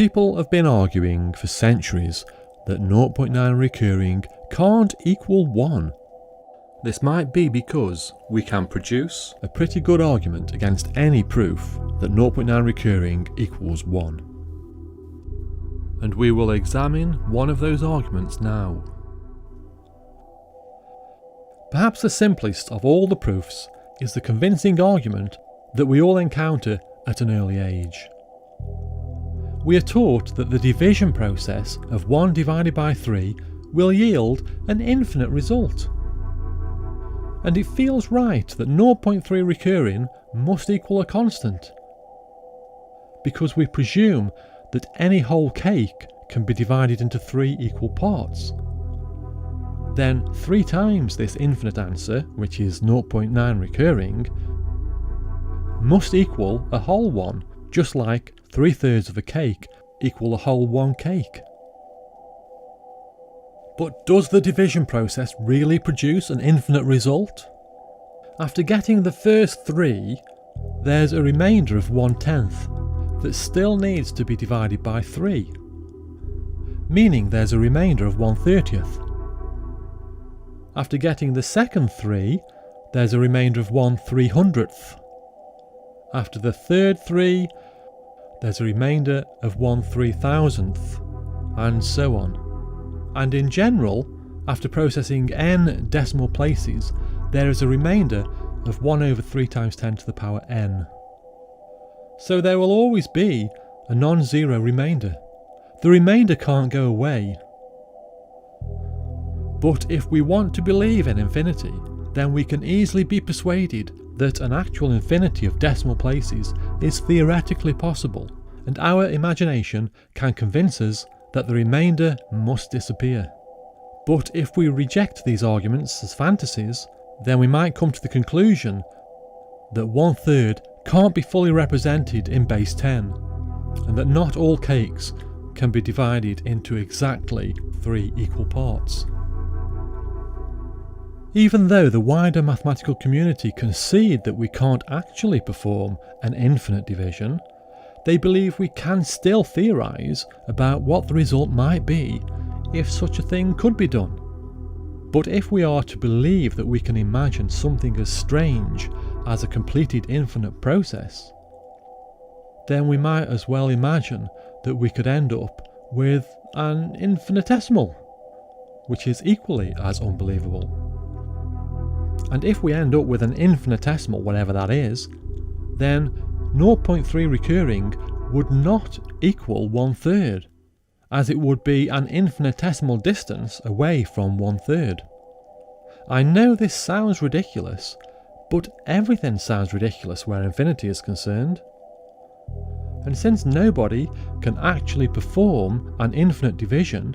People have been arguing for centuries that 0.9 recurring can't equal 1. This might be because we can produce a pretty good argument against any proof that 0.9 recurring equals 1. And we will examine one of those arguments now. Perhaps the simplest of all the proofs is the convincing argument that we all encounter at an early age. We are taught that the division process of 1 divided by 3 will yield an infinite result. And it feels right that 0.3 recurring must equal a constant, because we presume that any whole cake can be divided into 3 equal parts. Then 3 times this infinite answer, which is 0.9 recurring, must equal a whole one, just like 3/3 of a cake equal a whole 1 cake. But does the division process really produce an infinite result? After getting the first 3, there's a remainder of 1/10 that still needs to be divided by 3, meaning there's a remainder of 1/30. After getting the second 3, there's a remainder of 1/300. After the third 3, there's a remainder of 1/3000, and so on. And in general, after processing n decimal places, there is a remainder of 1/3 times 10 to the power n. So there will always be a non-zero remainder. The remainder can't go away. But if we want to believe in infinity, then we can easily be persuaded that an actual infinity of decimal places is theoretically possible, and our imagination can convince us that the remainder must disappear. But if we reject these arguments as fantasies, then we might come to the conclusion that 1/3 can't be fully represented in base 10, and that not all cakes can be divided into exactly 3 equal parts. Even though the wider mathematical community concede that we can't actually perform an infinite division, they believe we can still theorise about what the result might be if such a thing could be done. But if we are to believe that we can imagine something as strange as a completed infinite process, then we might as well imagine that we could end up with an infinitesimal, which is equally as unbelievable. And if we end up with an infinitesimal, whatever that is, then 0.3 recurring would not equal 1/3, as it would be an infinitesimal distance away from 1/3. I know this sounds ridiculous, but everything sounds ridiculous where infinity is concerned. And since nobody can actually perform an infinite division,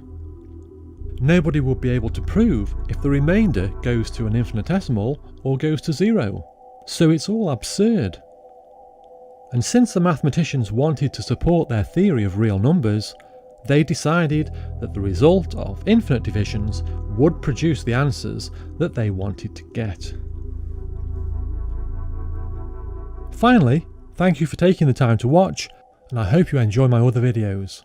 nobody would be able to prove if the remainder goes to an infinitesimal or goes to 0. So it's all absurd. And since the mathematicians wanted to support their theory of real numbers, they decided that the result of infinite divisions would produce the answers that they wanted to get. Finally, thank you for taking the time to watch, and I hope you enjoy my other videos.